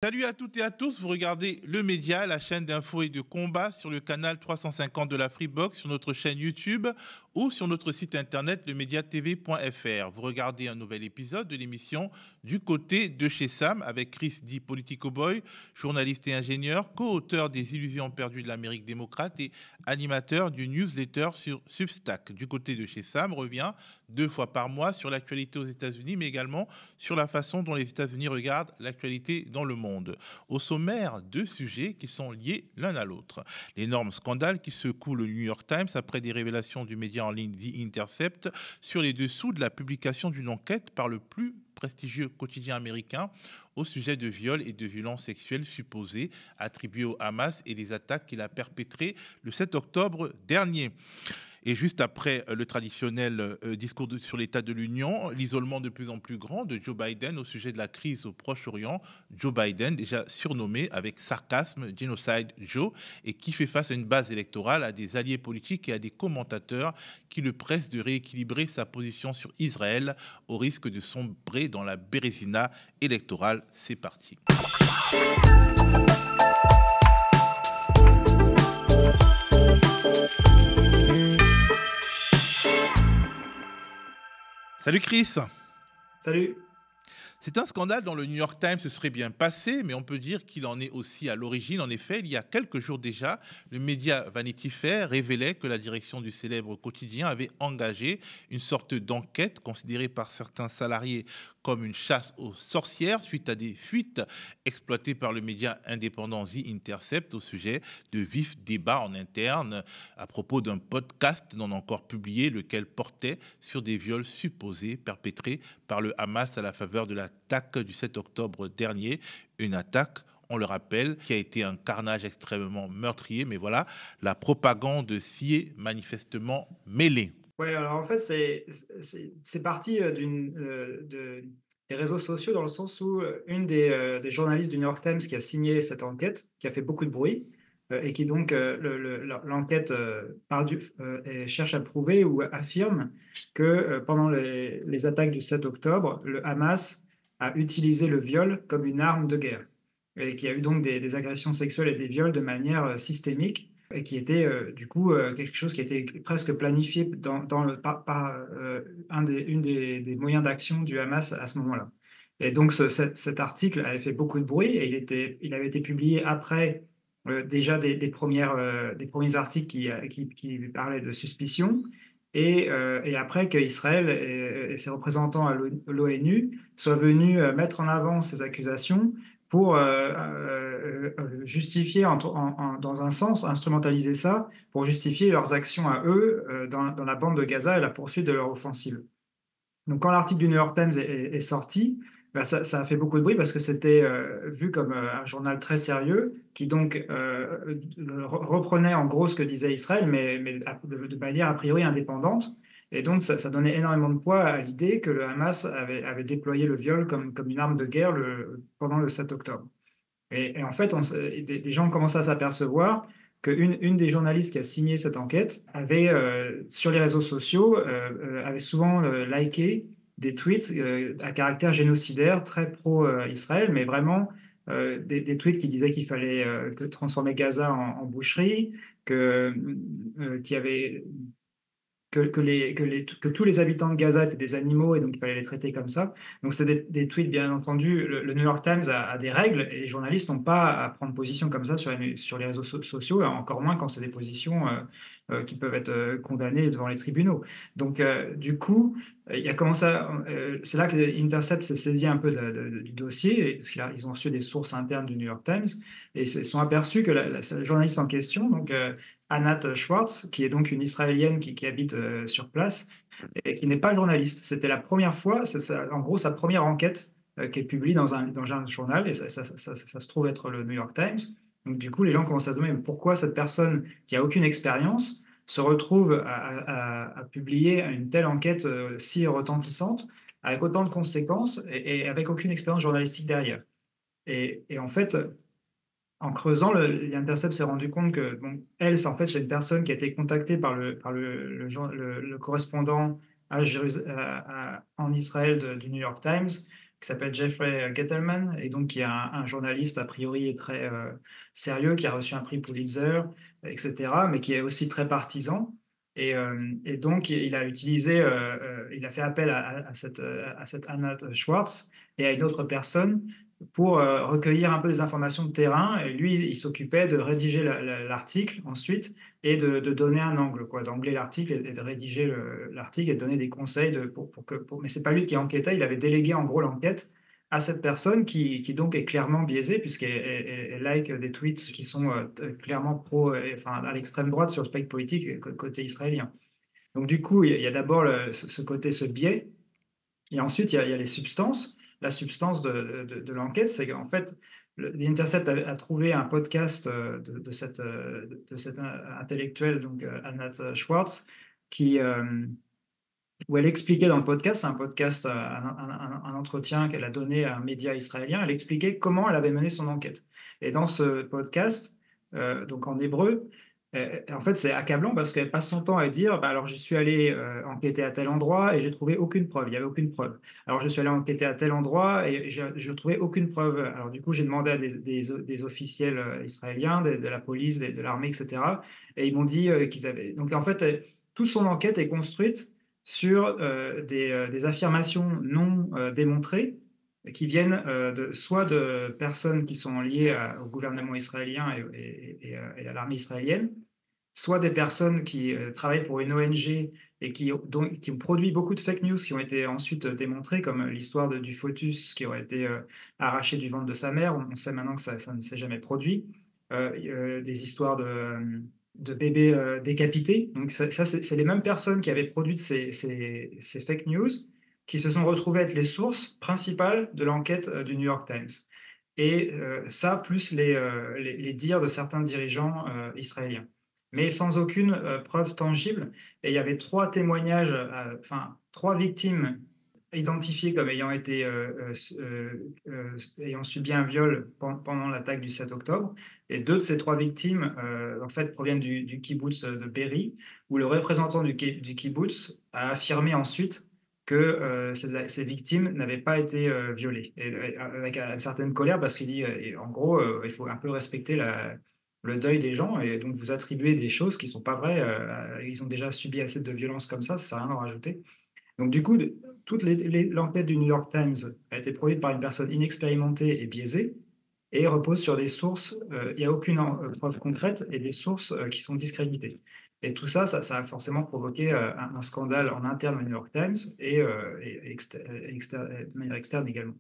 Salut à toutes et à tous, vous regardez Le Média, la chaîne d'infos et de combat sur le canal 350 de la Freebox, sur notre chaîne YouTube ou sur notre site internet lemediatv.fr. Vous regardez un nouvel épisode de l'émission Du côté de chez Sam avec Chris dit Politico Boy, journaliste et ingénieur, co-auteur des Illusions perdues de l'Amérique démocrate et animateur du newsletter sur Substack. Du côté de chez Sam revient 2 fois par mois sur l'actualité aux États-Unis, mais également sur la façon dont les États-Unis regardent l'actualité dans le monde. Au sommaire, 2 sujets qui sont liés l'un à l'autre. L'énorme scandale qui secoue le New York Times après des révélations du média en ligne The Intercept sur les dessous de la publication d'une enquête par le plus prestigieux quotidien américain au sujet de viols et de violences sexuelles supposées attribuées au Hamas et des attaques qu'il a perpétrées le 7 octobre dernier. Et juste après le traditionnel discours sur l'état de l'Union, l'isolement de plus en plus grand de Joe Biden au sujet de la crise au Proche-Orient. Joe Biden, déjà surnommé avec sarcasme Genocide Joe, et qui fait face à une base électorale, à des alliés politiques et à des commentateurs qui le pressent de rééquilibrer sa position sur Israël au risque de sombrer dans la bérésina électorale. C'est parti. Salut Chris. Salut. C'est un scandale dont le New York Times se serait bien passé, mais on peut dire qu'il en est aussi à l'origine. En effet, il y a quelques jours déjà, le média Vanity Fair révélait que la direction du célèbre quotidien avait engagé une sorte d'enquête considérée par certains salariés comme une chasse aux sorcières suite à des fuites exploitées par le média indépendant The Intercept au sujet de vifs débats en interne à propos d'un podcast non encore publié, lequel portait sur des viols supposés perpétrés par le Hamas à la faveur de l'attaque du 7 octobre dernier. Une attaque, on le rappelle, qui a été un carnage extrêmement meurtrier, mais voilà, la propagande s'y est manifestement mêlée. Ouais, alors en fait, c'est parti des réseaux sociaux dans le sens où une des journalistes du New York Times qui a signé cette enquête, qui a fait beaucoup de bruit, et qui donc l'enquête cherche à prouver ou affirme que pendant les attaques du 7 octobre, le Hamas a utilisé le viol comme une arme de guerre et qu'il y a eu donc des agressions sexuelles et des viols de manière systémique et qui était du coup quelque chose qui était presque planifié par une des moyens d'action du Hamas à ce moment-là. Et donc cet article avait fait beaucoup de bruit et il avait été publié après déjà des premiers articles qui parlaient de suspicion et après qu'Israël et ses représentants à l'ONU soient venus mettre en avant ces accusations pour justifier, dans un sens, instrumentaliser ça pour justifier leurs actions à eux dans la bande de Gaza et la poursuite de leur offensive. Donc, quand l'article du New York Times est sorti, bah, ça a fait beaucoup de bruit parce que c'était vu comme un journal très sérieux qui donc reprenait en gros ce que disait Israël, mais de manière a priori indépendante. Et donc, ça donnait énormément de poids à l'idée que le Hamas avait déployé le viol comme une arme de guerre pendant le 7 octobre. Et en fait, des gens ont commencé à s'apercevoir qu'une des journalistes qui a signé cette enquête avait, sur les réseaux sociaux, avait souvent liké des tweets à caractère génocidaire, très pro-Israël, mais vraiment des tweets qui disaient qu'il fallait transformer Gaza en boucherie, qu'il y avait que tous les habitants de Gaza étaient des animaux et donc il fallait les traiter comme ça. Donc c'était des tweets, bien entendu. Le New York Times a des règles et les journalistes n'ont pas à prendre position comme ça sur les réseaux sociaux, encore moins quand c'est des positions qui peuvent être condamnées devant les tribunaux. Donc du coup, il a commencé c'est là que Intercept s'est saisi un peu du dossier, parce qu'ils ont reçu des sources internes du New York Times et ils se sont aperçus que la journaliste en question, donc Anat Schwartz, qui est donc une Israélienne qui habite sur place et qui n'est pas journaliste. C'était la première fois, en gros sa première enquête qui est publiée dans un journal, et ça se trouve être le New York Times. Donc du coup, les gens commencent à se demander pourquoi cette personne qui a aucune expérience se retrouve à publier une telle enquête si retentissante, avec autant de conséquences et avec aucune expérience journalistique derrière. Et en fait, en creusant, l'Intercept s'est rendu compte que bon, elle, c'est une personne qui a été contactée par le correspondant en Israël du New York Times qui s'appelle Jeffrey Gettleman, et donc qui est un journaliste a priori très sérieux, qui a reçu un prix Pulitzer, etc., mais qui est aussi très partisan. Et donc, il a utilisé, il a fait appel à cette Anna Schwartz et à une autre personne pour recueillir un peu des informations de terrain. Et lui, il s'occupait de rédiger l'article ensuite et de donner un angle, quoi, d'angler l'article et de rédiger l'article et de donner des conseils mais c'est pas lui qui enquêtait, il avait délégué en gros l'enquête à cette personne qui donc est clairement biaisée puisqu'elle like des tweets qui sont clairement enfin, à l'extrême droite sur le spectre politique côté israélien. Donc du coup, il y a d'abord ce côté, ce biais, et ensuite il y a les substances. La substance de l'enquête, c'est qu'en fait, The Intercept a trouvé un podcast de cette intellectuelle, donc Anat Schwartz, qui, où elle expliquait dans le podcast, c'est un podcast, un entretien qu'elle a donné à un média israélien, elle expliquait comment elle avait mené son enquête. Et dans ce podcast, donc en hébreu, en fait, c'est accablant parce qu'elle passe son temps à dire bah, alors, j'y suis allé enquêter à tel endroit et j'ai trouvé aucune preuve, il n'y avait aucune preuve. Alors, je suis allé enquêter à tel endroit et je trouvais aucune preuve. Alors, du coup, j'ai demandé à des officiels israéliens, de la police, de l'armée, etc. Et ils m'ont dit qu'ils avaient. Donc, en fait, toute son enquête est construite sur des affirmations non démontrées qui viennent soit de personnes qui sont liées au gouvernement israélien et à l'armée israélienne, soit des personnes qui travaillent pour une ONG et qui ont produit beaucoup de fake news qui ont été ensuite démontrées, comme l'histoire du fœtus qui aurait été arraché du ventre de sa mère. On sait maintenant que ça ne s'est jamais produit. Des histoires de bébés décapités. Donc ça c'est les mêmes personnes qui avaient produit ces fake news qui se sont retrouvées être les sources principales de l'enquête du New York Times. Et ça, plus les dires de certains dirigeants israéliens, mais sans aucune preuve tangible. Et il y avait 3 témoignages, enfin 3 victimes identifiées comme ayant subi un viol pendant l'attaque du 7 octobre. Et 2 de ces 3 victimes, en fait, proviennent du kibbutz de Be'eri, où le représentant du kibbutz a affirmé ensuite que ces victimes n'avaient pas été violées, avec une certaine colère, parce qu'il dit, en gros, il faut un peu respecter le deuil des gens, et donc vous attribuez des choses qui ne sont pas vraies. Ils ont déjà subi assez de violences comme ça ne sert à rien d'en rajouter. Donc du coup, toute l'enquête du New York Times a été produite par une personne inexpérimentée et biaisée, et repose sur des sources, il n'y a aucune preuve concrète, et des sources qui sont discréditées. Et tout ça, ça a forcément provoqué un scandale en interne au New York Times de manière externe également.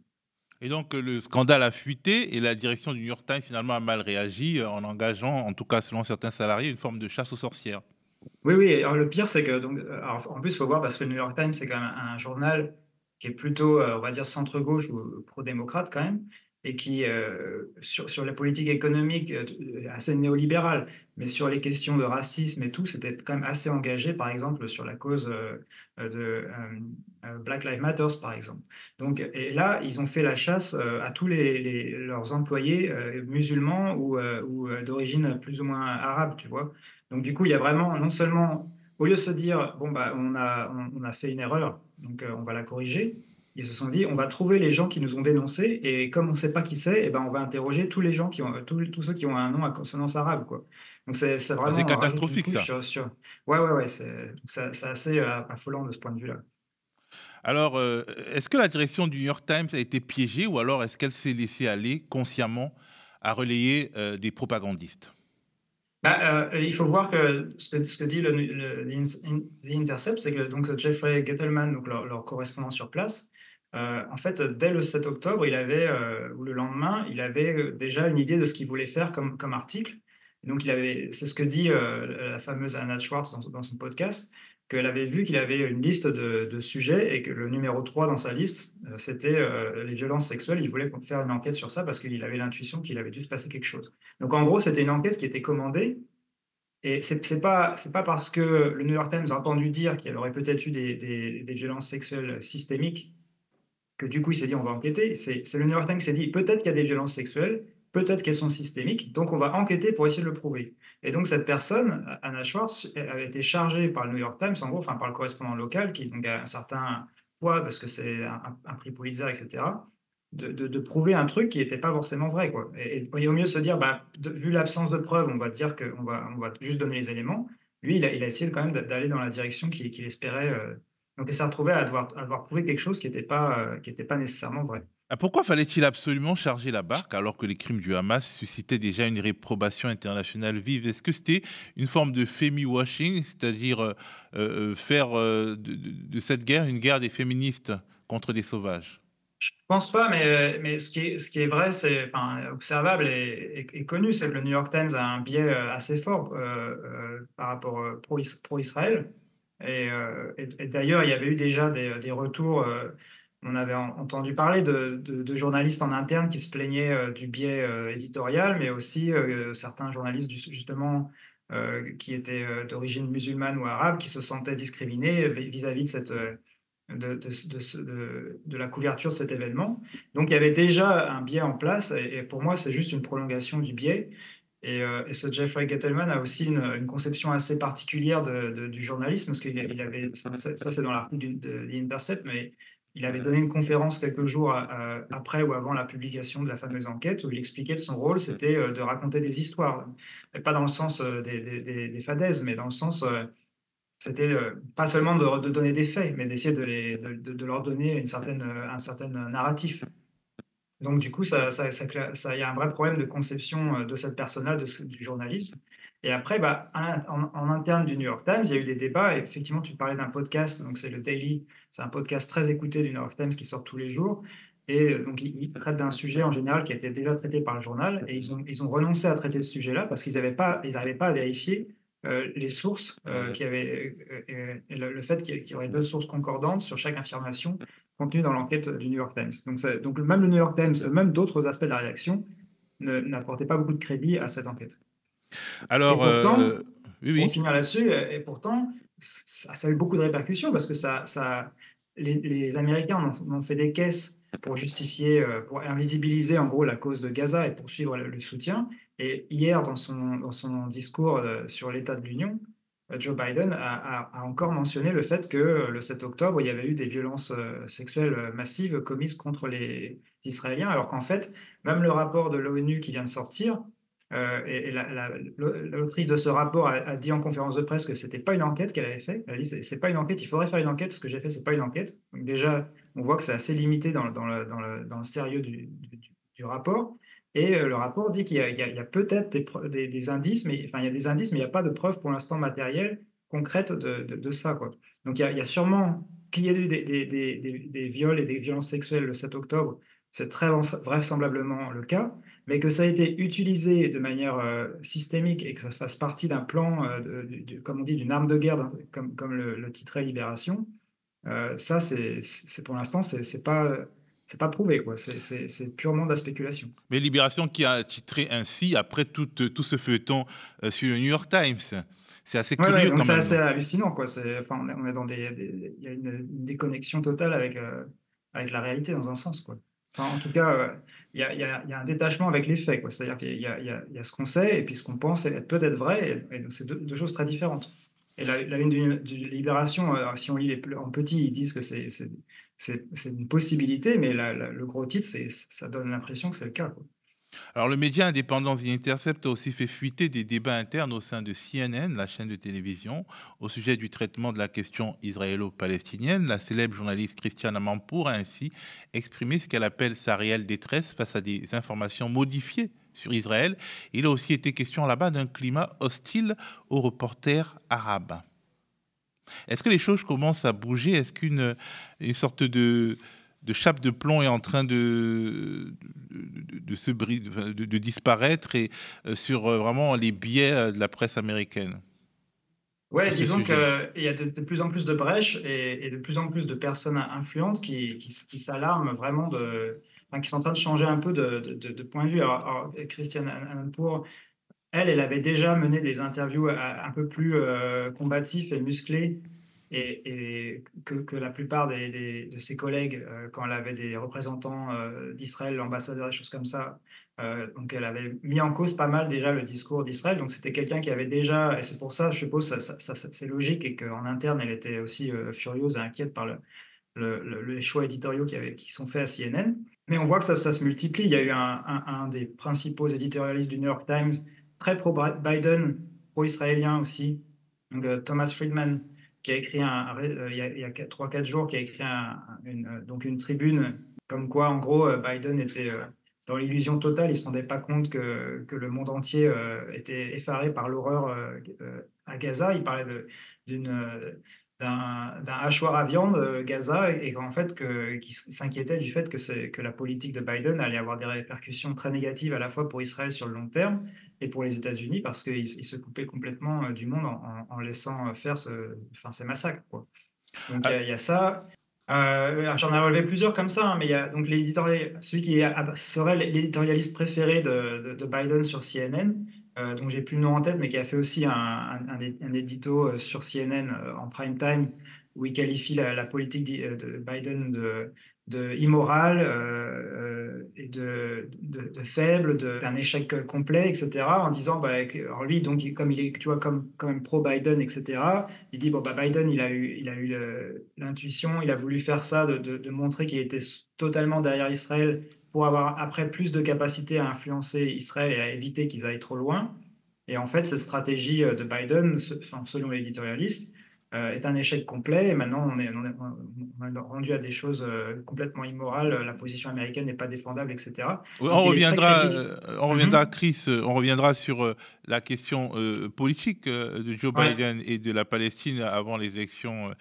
Et donc, le scandale a fuité et la direction du New York Times finalement a mal réagi en engageant, en tout cas selon certains salariés, une forme de chasse aux sorcières. Oui, oui, alors le pire, c'est que, donc, alors, en plus, il faut voir, parce que le New York Times, c'est quand même un journal qui est plutôt, on va dire, centre-gauche ou pro-démocrate quand même, et qui, sur la politique économique, assez néolibérale, mais sur les questions de racisme et tout, c'était quand même assez engagé, par exemple, sur la cause de Black Lives Matter, par exemple. Donc, et là, ils ont fait la chasse à tous leurs employés musulmans ou d'origine plus ou moins arabe, tu vois. Donc du coup, il y a vraiment non seulement, au lieu de se dire, bon, bah, on a fait une erreur, donc on va la corriger, ils se sont dit, on va trouver les gens qui nous ont dénoncés, et comme on ne sait pas qui c'est, eh ben, on va interroger tous les gens tous ceux qui ont un nom à consonance arabe, quoi. Donc c'est Ah, c'est vraiment rajoute une catastrophique couche ça. Ouais, ouais, ouais, c'est assez affolant de ce point de vue-là. Alors, est-ce que la direction du New York Times a été piégée ou alors est-ce qu'elle s'est laissée aller consciemment à relayer des propagandistes? Bah, il faut voir que ce que dit The Intercept, c'est que donc Jeffrey Gettleman, donc leur correspondant sur place, en fait, dès le 7 octobre, ou le lendemain, il avait déjà une idée de ce qu'il voulait faire comme article. Donc, c'est ce que dit la fameuse Anna Schwartz dans son podcast, qu'elle avait vu qu'il avait une liste de sujets et que le numéro 3 dans sa liste, c'était les violences sexuelles. Il voulait faire une enquête sur ça parce qu'il avait l'intuition qu'il avait dû se passer quelque chose. Donc en gros, c'était une enquête qui était commandée, et c'est pas parce que le New York Times a entendu dire qu'il y aurait peut-être eu des violences sexuelles systémiques que du coup il s'est dit on va enquêter. C'est le New York Times qui s'est dit peut-être qu'il y a des violences sexuelles, peut-être qu'elles sont systémiques, donc on va enquêter pour essayer de le prouver. Et donc cette personne, Anna Schwartz, avait été chargée par le New York Times, en gros, enfin par le correspondant local, qui donc a un certain poids parce que c'est un prix Pulitzer, et cetera, de prouver un truc qui était pas forcément vrai, quoi et au mieux se dire, bah, vu l'absence de preuves, on va dire qu'on va juste donner les éléments. Lui, il a essayé quand même d'aller dans la direction qu'il espérait, donc il s'est retrouvé à devoir prouver quelque chose qui était pas nécessairement vrai. Ah, pourquoi fallait-il absolument charger la barque alors que les crimes du Hamas suscitaient déjà une réprobation internationale vive? Est-ce que c'était une forme de femi-washing, c'est-à-dire faire de cette guerre une guerre des féministes contre des sauvages? Je pense pas, mais ce qui est vrai, c'est enfin, observable et connu, c'est que le New York Times a un biais, assez fort, par rapport, pro-Israël et d'ailleurs, il y avait eu déjà des retours, on avait entendu parler de journalistes en interne qui se plaignaient, du biais, éditorial, mais aussi, certains journalistes justement, qui étaient, d'origine musulmane ou arabe, qui se sentaient discriminés vis-à-vis de cette, de la couverture de cet événement. Donc il y avait déjà un biais en place et pour moi, c'est juste une prolongation du biais et ce Jeffrey Gettleman a aussi une conception assez particulière du journalisme parce qu'il avait ça c'est dans l'article de The Intercept, mais il avait donné une conférence quelques jours après ou avant la publication de la fameuse enquête où il expliquait que son rôle, c'était, de raconter des histoires. Et pas dans le sens, des fadaises, mais dans le sens, c'était, pas seulement de donner des faits, mais d'essayer de leur donner un certain narratif. Donc du coup, ça il y a un vrai problème de conception, de cette personne-là, du journalisme et après, bah, en interne du New York Times, il y a eu des débats et effectivement, tu parlais d'un podcast, donc c'est le Daily, c'est un podcast très écouté du New York Times qui sort tous les jours et donc ils traitent d'un sujet en général qui a été déjà traité par le journal et ils ont renoncé à traiter ce sujet-là parce ils n'arrivaient pas à vérifier, les sources, qu'il y avait, et le fait qu'il y aurait 2 sources concordantes sur chaque affirmation contenu dans l'enquête du New York Times. Donc même le New York Times, même d'autres aspects de la rédaction n'apportaient pas beaucoup de crédit à cette enquête. Et Alors, pourtant, oui, pour oui. finir là-dessus, et pourtant, ça a eu beaucoup de répercussions parce que les Américains en ont fait des caisses pour justifier, pour invisibiliser en gros la cause de Gaza et poursuivre le soutien. Et hier, dans son discours sur l'état de l'Union, Joe Biden a encore mentionné le fait que le 7 octobre, il y avait eu des violences sexuelles massives commises contre les Israéliens, alors qu'en fait, même le rapport de l'ONU qui vient de sortir, et l'autrice de ce rapport a dit en conférence de presse que c'était pas une enquête qu'elle avait fait. Elle a dit: C'est pas une enquête, il faudrait faire une enquête. Ce que j'ai fait, c'est pas une enquête». Donc déjà, on voit que c'est assez limité dans le sérieux du rapport et le rapport dit qu'il y a peut-être des indices, mais enfin, il y a des indices, mais il y a pas de preuves pour l'instant matérielles, concrètes de ça, quoi. Donc il y a sûrement qu'il y ait eu des viols et des violences sexuelles le 7 octobre, c'est très vraisemblablement le cas, mais que ça a été utilisé de manière, systémique et que ça fasse partie d'un plan, comme on dit, d'une arme de guerre, comme le titrait Libération, ça c'est pour l'instant, c'est pas prouvé, quoi. C'est purement de la spéculation. Mais Libération qui a titré ainsi après tout ce feuilleton sur le New York Times. C'est assez Ouais, ouais, curieux donc quand c'est même. assez hallucinant, quoi. Enfin, on est dans il y a une déconnexion totale avec la réalité dans un sens, quoi. Enfin, en tout cas, il y a un détachement avec les faits, quoi. C'est-à-dire qu'il y a ce qu'on sait et puis ce qu'on pense être peut-être vrai et donc c'est deux choses très différentes. Et la une du Libération, si on lit en petit, ils disent que c'est une possibilité, mais le gros titre, ça donne l'impression que c'est le cas, quoi. Alors, le média indépendant The Intercept a aussi fait fuiter des débats internes au sein de CNN, la chaîne de télévision, au sujet du traitement de la question israélo-palestinienne. La célèbre journaliste Christiane Amanpour a ainsi exprimé ce qu'elle appelle sa réelle détresse face à des informations modifiées sur Israël. Il a aussi été question là-bas d'un climat hostile aux reporters arabes. Est-ce que les choses commencent à bouger? Est-ce qu'une une sorte de chape de plomb est en train de disparaître et sur vraiment les biais de la presse américaine Ouais, sur ce disons qu'il sujet? y a de plus en plus de brèches et de plus en plus de personnes influentes qui s'alarment vraiment enfin, qui sont en train de changer un peu de point de vue. Alors Christiane Amanpour, elle avait déjà mené des interviews un peu plus, combatifs et musclés et que la plupart de ses collègues, quand elle avait des représentants, d'Israël, l'ambassadeur, des choses comme ça, donc elle avait mis en cause pas mal déjà le discours d'Israël. Donc c'était quelqu'un qui avait déjà et c'est pour ça, je suppose, c'est logique et qu'en interne, elle était aussi, furieuse et inquiète par les choix éditoriaux qui sont faits à CNN. Mais on voit que ça se multiplie. Il y a eu un des principaux éditorialistes du New York Times, très pro-Biden, pro-israélien aussi, donc Thomas Friedman, qui a écrit il y a 3-4 jours, qui a écrit donc une tribune comme quoi, en gros, Biden était dans l'illusion totale. Il ne se rendait pas compte que le monde entier était effaré par l'horreur à Gaza. Il parlait d'un hachoir à viande, Gaza, et qu'en fait, qu'il s'inquiétait du fait que la politique de Biden allait avoir des répercussions très négatives à la fois pour Israël sur le long terme et pour les États-Unis, parce qu'il se coupait complètement du monde en laissant faire ces massacres, quoi. Donc il y a ça. J'en ai relevé plusieurs comme ça, hein, mais il y a donc celui qui serait l'éditorialiste préféré de Biden sur CNN, dont j'ai plus le nom en tête, mais qui a fait aussi un édito sur CNN en prime time, où il qualifie la politique de Biden de immorale et de faible, d'un échec complet, etc., en disant, alors lui, donc, comme il est, tu vois, comme quand même pro-Biden, etc., il dit, bon, Biden, il a eu l'intuition, il a voulu faire ça, de montrer qu'il était totalement derrière Israël pour avoir après plus de capacité à influencer Israël et à éviter qu'ils aillent trop loin. Et en fait, cette stratégie de Biden, selon l'éditorialiste, est un échec complet. Et maintenant, on est rendu à des choses complètement immorales. La position américaine n'est pas défendable, etc. Oui, Donc, il est très critique. on reviendra, Chris, on reviendra sur la question politique de Joe Ouais. Biden et de la Palestine avant les élections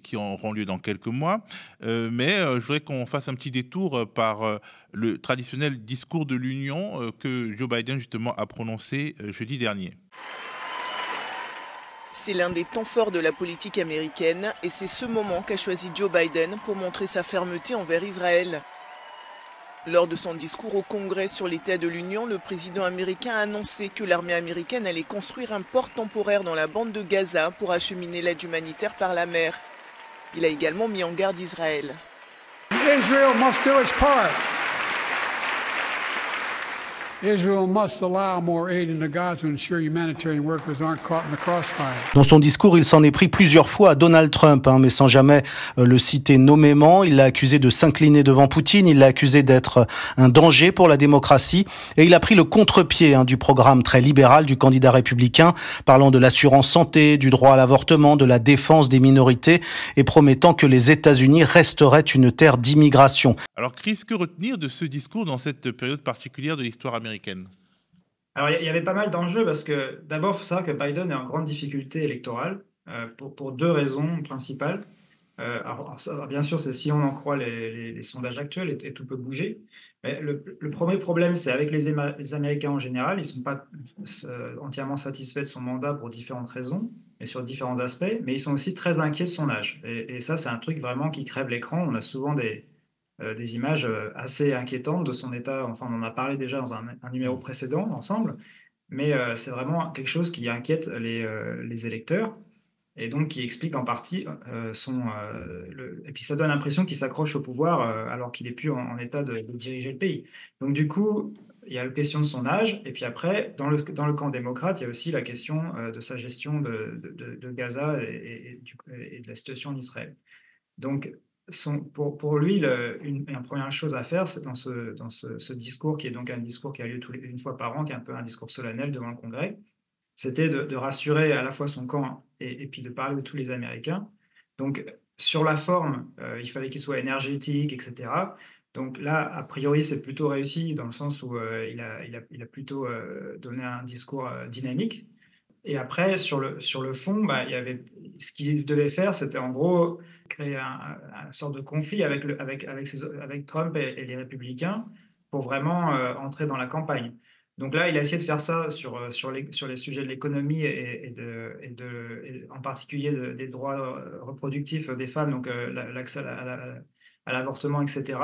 qui auront lieu dans quelques mois. Mais je voudrais qu'on fasse un petit détour par le traditionnel discours de l'Union que Joe Biden justement a prononcé jeudi dernier. C'est l'un des temps forts de la politique américaine et c'est ce moment qu'a choisi Joe Biden pour montrer sa fermeté envers Israël. Lors de son discours au Congrès sur l'état de l'Union, le président américain a annoncé que l'armée américaine allait construire un port temporaire dans la bande de Gaza pour acheminer l'aide humanitaire par la mer. Il a également mis en garde Israël. Israel must do its part. Israel must allow more aid into Gaza to ensure humanitarian workers aren't caught in the crossfire. Dans son discours, il s'en est pris plusieurs fois à Donald Trump, mais sans jamais le citer nommément. Il l'a accusé de s'incliner devant Poutine, il l'a accusé d'être un danger pour la démocratie, et il a pris le contre-pied du programme très libéral du candidat républicain, parlant de l'assurance santé, du droit à l'avortement, de la défense des minorités, et promettant que les États-Unis resteraient une terre d'immigration. Alors Chris, que retenir de ce discours dans cette période particulière de l'histoire américaine ? Alors, il y avait pas mal d'enjeux parce que, d'abord, il faut savoir que Biden est en grande difficulté électorale pour 2 raisons principales. Bien sûr, c'est si on en croit les sondages actuels, et tout peut bouger. Mais le premier problème, c'est avec les Américains en général. Ils ne sont pas entièrement satisfaits de son mandat pour différentes raisons et sur différents aspects, mais ils sont aussi très inquiets de son âge. Et ça, c'est un truc vraiment qui crève l'écran. On a souvent des images assez inquiétantes de son état. Enfin, on en a parlé déjà dans un numéro précédent ensemble, mais c'est vraiment quelque chose qui inquiète les électeurs et donc qui explique en partie et puis ça donne l'impression qu'il s'accroche au pouvoir alors qu'il n'est plus en état de diriger le pays. Donc du coup, il y a la question de son âge, et puis après, dans le camp démocrate, il y a aussi la question de sa gestion de Gaza et de la situation en Israël. Donc, pour lui, la première chose à faire, c'est dans ce discours, qui est donc un discours qui a lieu une fois par an, qui est un peu un discours solennel devant le Congrès, c'était de rassurer à la fois son camp et puis de parler de tous les Américains. Donc, sur la forme, il fallait qu'il soit énergétique, etc. Donc là, a priori, c'est plutôt réussi dans le sens où il a plutôt donné un discours dynamique. Et après, sur le fond, il y avait, ce qu'il devait faire, c'était en gros créer un sorte de conflit avec Trump et les républicains pour vraiment entrer dans la campagne. Donc là, il a essayé de faire ça sur les sujets de l'économie et en particulier des droits reproductifs des femmes, donc l'accès à l'avortement, etc.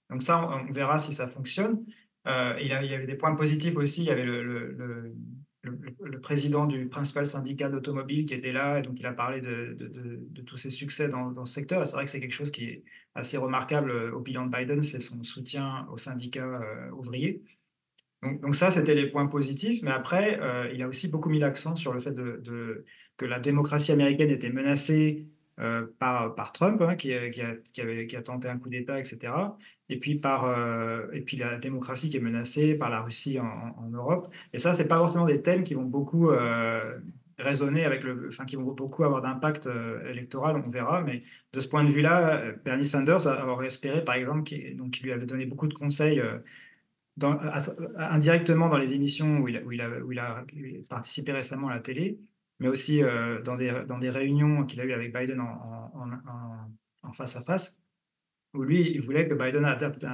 Donc ça, on verra si ça fonctionne. Il y avait des points positifs aussi. Il y avait le président du principal syndicat d'automobile qui était là, et donc il a parlé de tous ses succès dans ce secteur. C'est vrai que c'est quelque chose qui est assez remarquable au bilan de Biden, c'est son soutien aux syndicats ouvriers. Donc ça, c'était les points positifs, mais après, il a aussi beaucoup mis l'accent sur le fait que la démocratie américaine était menacée par Trump, hein, qui a tenté un coup d'État, etc. Et puis et puis la démocratie qui est menacée par la Russie en Europe. Et ça, c'est pas forcément des thèmes qui vont beaucoup résonner enfin, qui vont beaucoup avoir d'impact électoral, on verra. Mais de ce point de vue-là, Bernie Sanders aurait espéré, par exemple, qui lui avait donné beaucoup de conseils indirectement dans les émissions où il a participé récemment à la télé, mais aussi dans des réunions qu'il a eues avec Biden en face à face, où lui, il voulait que Biden adapte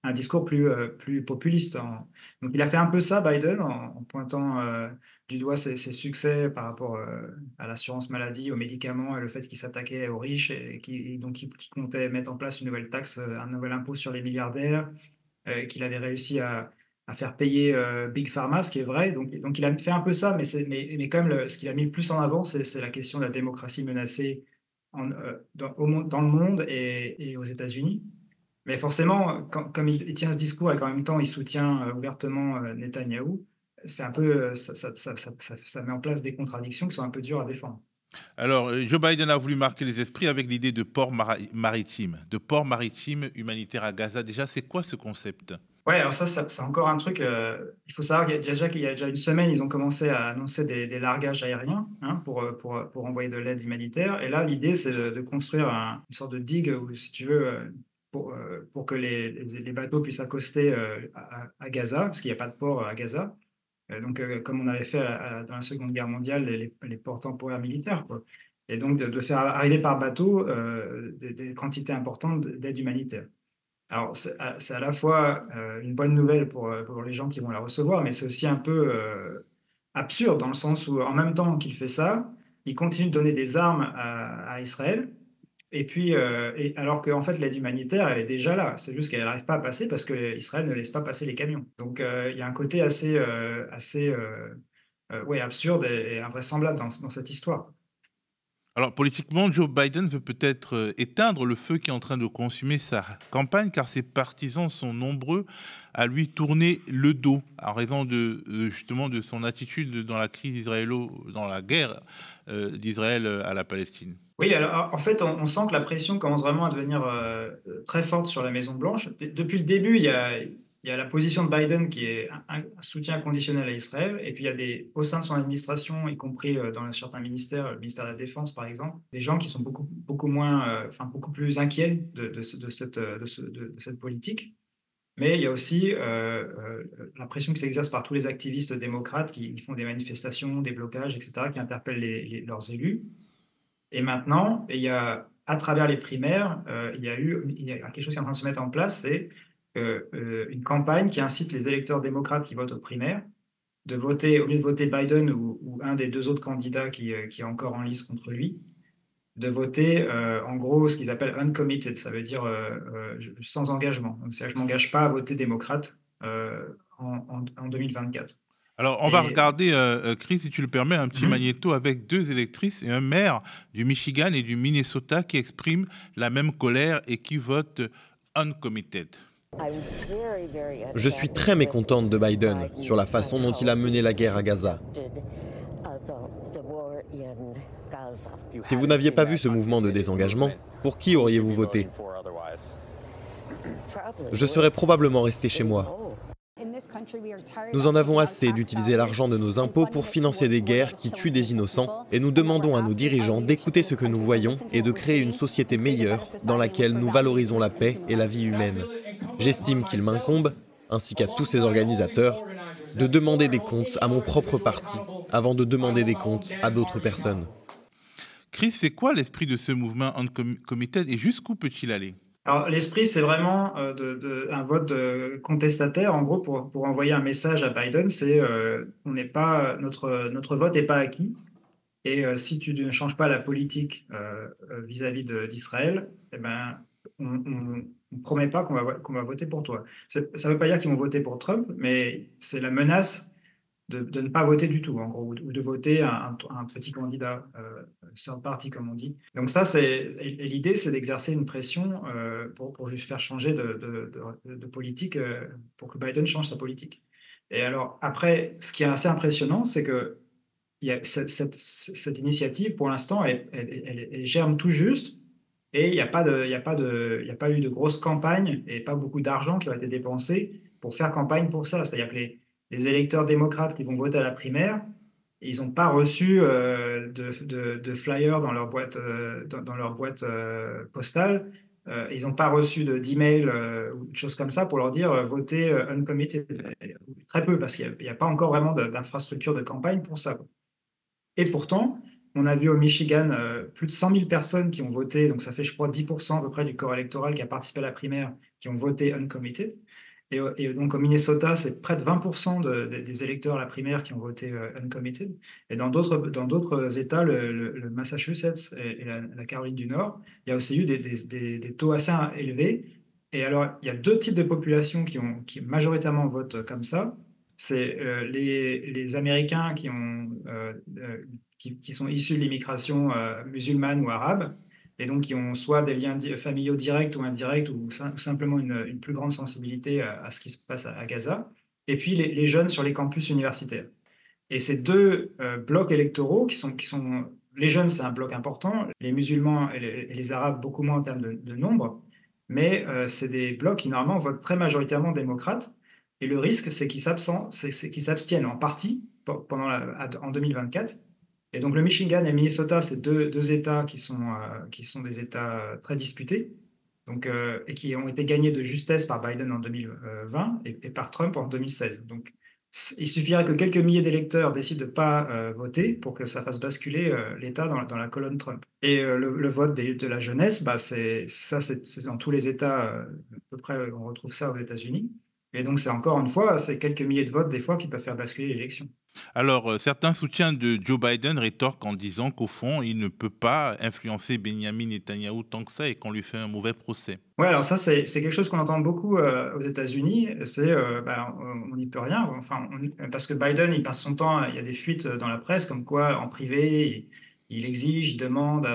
un discours plus populiste. Donc il a fait un peu ça, Biden, en pointant du doigt ses succès par rapport à l'assurance maladie, aux médicaments, et le fait qu'il s'attaquait aux riches et qu'il comptait mettre en place une nouvelle taxe, un nouvel impôt sur les milliardaires, qu'il avait réussi à faire payer Big Pharma, ce qui est vrai. Donc il a fait un peu ça, mais quand même, ce qu'il a mis le plus en avant, c'est la question de la démocratie menacée dans le monde et aux États-Unis. Mais forcément, comme il tient ce discours et qu'en même temps il soutient ouvertement Netanyahou, c'est un peu, ça met en place des contradictions qui sont un peu dures à défendre. Alors, Joe Biden a voulu marquer les esprits avec l'idée de port maritime humanitaire à Gaza. Déjà, c'est quoi ce concept? Ouais, alors ça c'est encore un truc, il faut savoir qu'il y a déjà une semaine, ils ont commencé à annoncer des largages aériens, hein, pour envoyer de l'aide humanitaire. Et là, l'idée, c'est de construire une sorte de digue, ou si tu veux, pour que les bateaux puissent accoster à Gaza, parce qu'il n'y a pas de port à Gaza. Donc, comme on avait fait dans la Seconde Guerre mondiale, les ports temporaires militaires, quoi. Et donc, de faire arriver par bateau des quantités importantes d'aide humanitaire. Alors, c'est à la fois une bonne nouvelle pour les gens qui vont la recevoir, mais c'est aussi un peu absurde, dans le sens où, en même temps qu'il fait ça, il continue de donner des armes à Israël. Et puis, alors qu'en fait, l'aide humanitaire, elle est déjà là. C'est juste qu'elle n'arrive pas à passer parce qu'Israël ne laisse pas passer les camions. Donc, il y a un côté ouais, absurde et invraisemblable dans cette histoire. Alors, politiquement, Joe Biden veut peut-être éteindre le feu qui est en train de consumer sa campagne, car ses partisans sont nombreux à lui tourner le dos, en raison justement de son attitude dans la crise dans la guerre d'Israël à la Palestine. Oui, alors en fait, on sent que la pression commence vraiment à devenir très forte sur la Maison-Blanche. Depuis le début, il y a la position de Biden qui est un soutien conditionnel à Israël, et puis il y a au sein de son administration, y compris dans certains ministères, le ministère de la Défense par exemple, des gens qui sont beaucoup moins, enfin beaucoup plus inquiets de cette politique. Mais il y a aussi la pression qui s'exerce par tous les activistes démocrates qui font des manifestations, des blocages, etc., qui interpellent leurs élus. Et maintenant, à travers les primaires, il y a quelque chose qui est en train de se mettre en place, c'est une campagne qui incite les électeurs démocrates qui votent aux primaires de voter, au lieu de voter Biden ou un des deux autres candidats qui est encore en lice contre lui, de voter en gros ce qu'ils appellent uncommitted, ça veut dire sans engagement. Donc, je ne m'engage pas à voter démocrate en 2024. Alors, on va regarder, Chris, si tu le permets, un petit magnéto avec deux électrices et un maire du Michigan et du Minnesota qui expriment la même colère et qui votent uncommitted. Je suis très mécontente de Biden sur la façon dont il a mené la guerre à Gaza. Si vous n'aviez pas vu ce mouvement de désengagement, pour qui auriez-vous voté? Je serais probablement resté chez moi. Nous en avons assez d'utiliser l'argent de nos impôts pour financer des guerres qui tuent des innocents, et nous demandons à nos dirigeants d'écouter ce que nous voyons et de créer une société meilleure dans laquelle nous valorisons la paix et la vie humaine. J'estime qu'il m'incombe, ainsi qu'à tous ces organisateurs, de demander des comptes à mon propre parti avant de demander des comptes à d'autres personnes. Chris, c'est quoi l'esprit de ce mouvement uncommitted et jusqu'où peut-il aller? Alors, l'esprit, c'est vraiment un vote contestataire. En gros, pour envoyer un message à Biden, c'est notre vote n'est pas acquis. Et si tu ne changes pas la politique vis-à-vis d'Israël, eh ben, on ne promet pas qu'on va voter pour toi. Ça ne veut pas dire qu'ils vont voter pour Trump, mais c'est la menace de ne pas voter du tout, en gros, ou de voter un petit candidat, third party, comme on dit. Donc ça, et l'idée, c'est d'exercer une pression pour juste faire changer de politique, pour que Biden change sa politique. Et alors, après, ce qui est assez impressionnant, c'est que cette initiative, pour l'instant, elle germe tout juste. Et il n'y a pas eu de grosse campagne et pas beaucoup d'argent qui a été dépensé pour faire campagne pour ça. C'est-à-dire que les électeurs démocrates qui vont voter à la primaire, ils n'ont pas reçu de flyers dans leur boîte, postale. Ils n'ont pas reçu d'email ou de choses comme ça pour leur dire votez uncommitted. Très peu, parce qu'il n'y a pas encore vraiment d'infrastructure de campagne pour ça. Et pourtant, on a vu au Michigan plus de 100 000 personnes qui ont voté, donc ça fait, je crois, 10% à peu près du corps électoral qui a participé à la primaire, qui ont voté uncommitted. Et donc au Minnesota, c'est près de 20% des électeurs à la primaire qui ont voté uncommitted. Et dans d'autres États, le Massachusetts et la Caroline du Nord, il y a aussi eu des taux assez élevés. Et alors, il y a deux types de populations qui majoritairement votent comme ça. C'est les Américains qui sont issus de l'immigration musulmane ou arabe, et donc qui ont soit des liens familiaux directs ou indirects, ou simplement une plus grande sensibilité à ce qui se passe à Gaza, et puis les jeunes sur les campus universitaires. Et ces deux blocs électoraux qui sont les jeunes, c'est un bloc important, les musulmans et les arabes beaucoup moins en termes de nombre, mais c'est des blocs qui normalement votent très majoritairement démocrates, et le risque, c'est qu'ils s'abstiennent en partie en 2024. Et donc le Michigan et le Minnesota, c'est deux États qui sont des États très disputés, donc, et qui ont été gagnés de justesse par Biden en 2020 et par Trump en 2016. Donc il suffirait que quelques milliers d'électeurs décident de ne pas voter pour que ça fasse basculer l'État dans la colonne Trump. Et le vote de la jeunesse, c'est dans tous les États, à peu près, on retrouve ça aux États-Unis. Et donc, c'est encore une fois, c'est quelques milliers de votes des fois qui peuvent faire basculer l'élection. Alors, certains soutiens de Joe Biden rétorquent en disant qu'au fond, il ne peut pas influencer Benjamin Netanyahou tant que ça et qu'on lui fait un mauvais procès. Oui, alors ça, c'est quelque chose qu'on entend beaucoup aux États-Unis. C'est on n'y peut rien. Enfin, parce que Biden, il passe son temps, il y a des fuites dans la presse comme quoi, en privé, il exige, il demande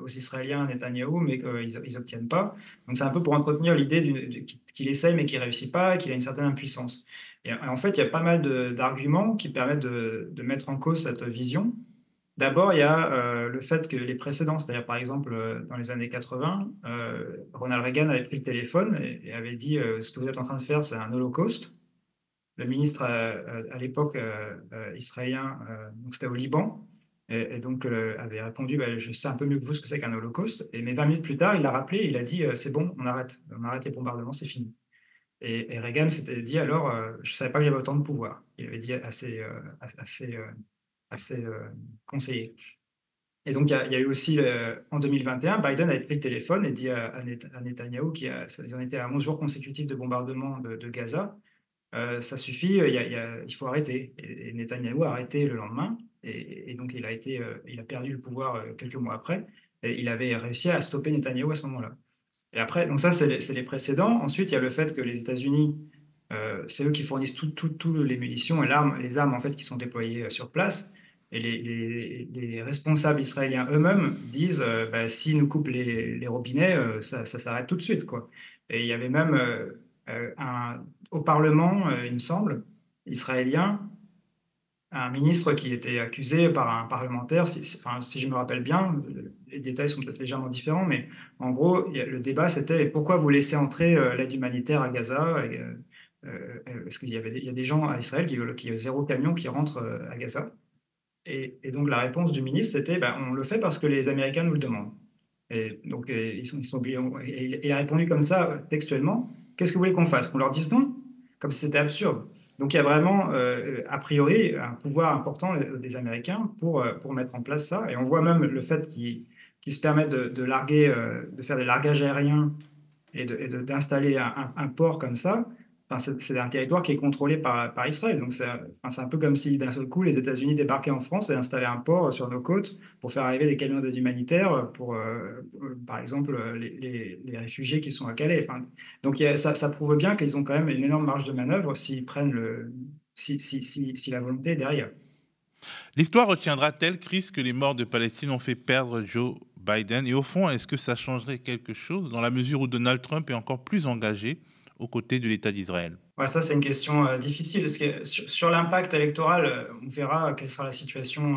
aux Israéliens Netanyahou, mais qu'ils n'obtiennent pas. Donc, c'est un peu pour entretenir l'idée qu'il essaye, mais qu'il ne réussit pas, qu'il a une certaine impuissance. Et en fait, il y a pas mal d'arguments qui permettent de mettre en cause cette vision. D'abord, il y a le fait que les précédents, c'est-à-dire par exemple dans les années 80, Ronald Reagan avait pris le téléphone et avait dit ce que vous êtes en train de faire, c'est un holocauste. Le ministre à l'époque israélien, donc c'était au Liban, et donc avait répondu je sais un peu mieux que vous ce que c'est qu'un holocauste. Mais 20 minutes plus tard, il l'a rappelé, il a dit c'est bon, on arrête les bombardements, c'est fini. Et Reagan s'était dit alors je ne savais pas que j'avais autant de pouvoir. Il avait dit assez conseillé. Et donc, il y a eu aussi, en 2021, Biden avait pris le téléphone et dit à Netanyahou, ils en étaient à 11 jours consécutifs de bombardement de Gaza, ça suffit, il faut arrêter. Et Netanyahou a arrêté le lendemain, et donc il a perdu le pouvoir quelques mois après, et il avait réussi à stopper Netanyahou à ce moment-là. Et après, donc ça, c'est les précédents. Ensuite, il y a le fait que les États-Unis, c'est eux qui fournissent toutes les munitions et les armes en fait, qui sont déployées sur place. Et les responsables israéliens eux-mêmes disent s'ils nous coupent les robinets, ça s'arrête tout de suite, quoi. Et il y avait même au Parlement, il me semble, israélien, un ministre qui était accusé par un parlementaire, si je me rappelle bien, les détails sont peut-être légèrement différents, mais en gros, le débat c'était pourquoi vous laissez entrer l'aide humanitaire à Gaza parce qu'il y a des gens à Israël qui ont 0 camion qui rentrent à Gaza. Et donc la réponse du ministre c'était on le fait parce que les Américains nous le demandent. Et donc ils sont obligés. Et il a répondu comme ça textuellement, qu'est-ce que vous voulez qu'on fasse? Qu'on leur dise non? Comme si c'était absurde. Donc il y a vraiment, a priori, un pouvoir important des Américains pour mettre en place ça. Et on voit même le fait qu'ils se permettent de faire des largages aériens et d'installer un port comme ça. Enfin, c'est un territoire qui est contrôlé par Israël. Donc c'est un peu comme si d'un seul coup les États-Unis débarquaient en France et installaient un port sur nos côtes pour faire arriver des camions d'aide humanitaire pour, par exemple, les réfugiés qui sont à Calais. Enfin, donc ça prouve bien qu'ils ont quand même une énorme marge de manœuvre s'ils prennent si la volonté est derrière. L'histoire retiendra-t-elle, Chris, que les morts de Palestine ont fait perdre Joe Biden? Et au fond, est-ce que ça changerait quelque chose dans la mesure où Donald Trump est encore plus engagé aux côtés de l'État d'Israël? Ouais, ça, c'est une question difficile. Parce que sur l'impact électoral, on verra quelle sera la situation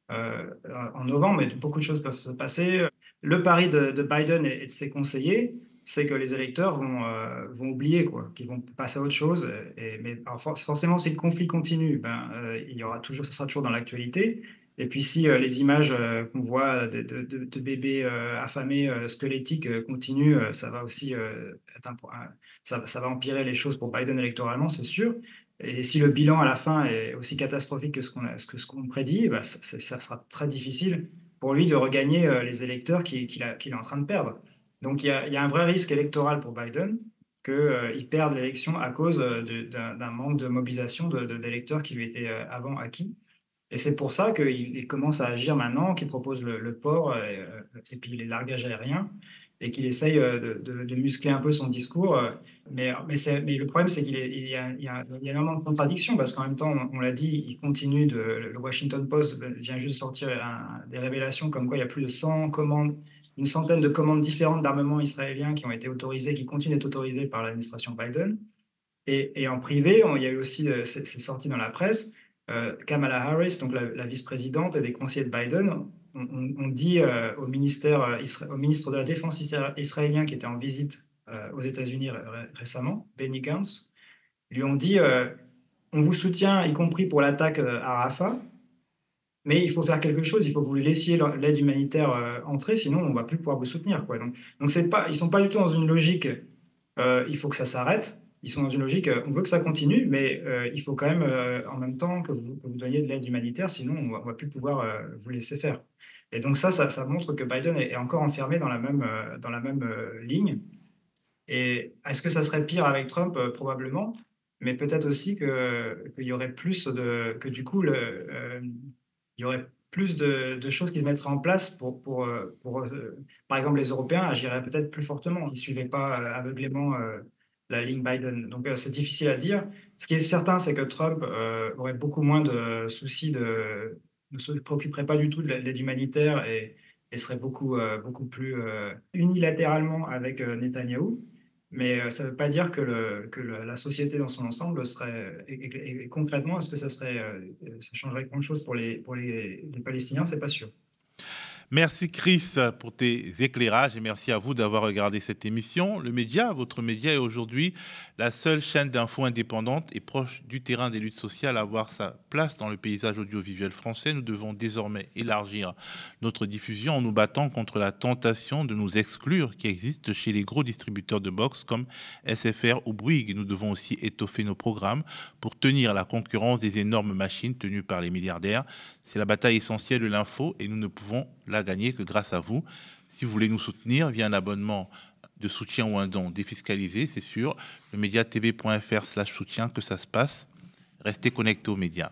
en novembre, mais beaucoup de choses peuvent se passer. Le pari de Biden et de ses conseillers, c'est que les électeurs vont oublier, quoi, qu'ils vont passer à autre chose. Mais alors forcément, si le conflit continue, il y aura toujours, ça sera toujours dans l'actualité. Et puis si les images qu'on voit de bébés affamés, squelettiques, continuent, ça va aussi ça va empirer les choses pour Biden électoralement, c'est sûr. Et si le bilan à la fin est aussi catastrophique que ce qu'on prédit, ça sera très difficile pour lui de regagner les électeurs qu'il est en train de perdre. Donc il y a un vrai risque électoral pour Biden qu'il perde l'élection à cause d'un manque de mobilisation d'électeurs qui lui étaient avant acquis. Et c'est pour ça qu'il commence à agir maintenant, qu'il propose le port et puis les largages aériens, et qu'il essaye de muscler un peu son discours. Mais le problème, c'est qu'il y a énormément de contradictions, parce qu'en même temps, on l'a dit, il continue le Washington Post vient juste de sortir des révélations comme quoi il y a plus de 100 commandes, une centaine de commandes différentes d'armements israéliens qui ont été autorisées, qui continuent d'être autorisées par l'administration Biden. Et en privé, il y a eu aussi, c'est sorti dans la presse, Kamala Harris, donc la vice-présidente et des conseillers de Biden, on dit au ministre de la Défense israélien qui était en visite aux États-Unis récemment, Benny Gantz, lui ont dit on vous soutient, y compris pour l'attaque à Rafah, mais il faut faire quelque chose, il faut que vous laissiez l'aide humanitaire entrer, sinon on ne va plus pouvoir vous soutenir, quoi. Donc ils ne sont pas du tout dans une logique il faut que ça s'arrête. Ils sont dans une logique, on veut que ça continue, mais il faut quand même en même temps que vous donniez de l'aide humanitaire, sinon on ne va plus pouvoir vous laisser faire. Et donc ça montre que Biden est encore enfermé dans la même ligne. Et est-ce que ça serait pire avec Trump? Probablement, mais peut-être aussi qu'il y aurait plus que du coup, il y aurait plus de choses qu'ils mettraient en place par exemple, les Européens agiraient peut-être plus fortement s'ils ne suivaient pas aveuglément la ligne Biden. Donc, c'est difficile à dire. Ce qui est certain, c'est que Trump aurait beaucoup moins de soucis, ne se préoccuperait pas du tout de l'aide humanitaire et serait beaucoup plus unilatéralement avec Netanyahou. Mais ça ne veut pas dire que la société dans son ensemble serait... Et concrètement, est-ce que ça changerait grand-chose pour les Palestiniens? C'est pas sûr. Merci Chris pour tes éclairages et merci à vous d'avoir regardé cette émission. Le média, votre média est aujourd'hui la seule chaîne d'infos indépendante et proche du terrain des luttes sociales à avoir sa place dans le paysage audiovisuel français. Nous devons désormais élargir notre diffusion en nous battant contre la tentation de nous exclure qui existe chez les gros distributeurs de box comme SFR ou Bouygues. Nous devons aussi étoffer nos programmes pour tenir la concurrence des énormes machines tenues par les milliardaires. C'est la bataille essentielle de l'info et nous ne pouvons la gagner que grâce à vous. Si vous voulez nous soutenir via un abonnement de soutien ou un don défiscalisé, c'est sur lemediatv.fr/soutien que ça se passe. Restez connectés aux médias.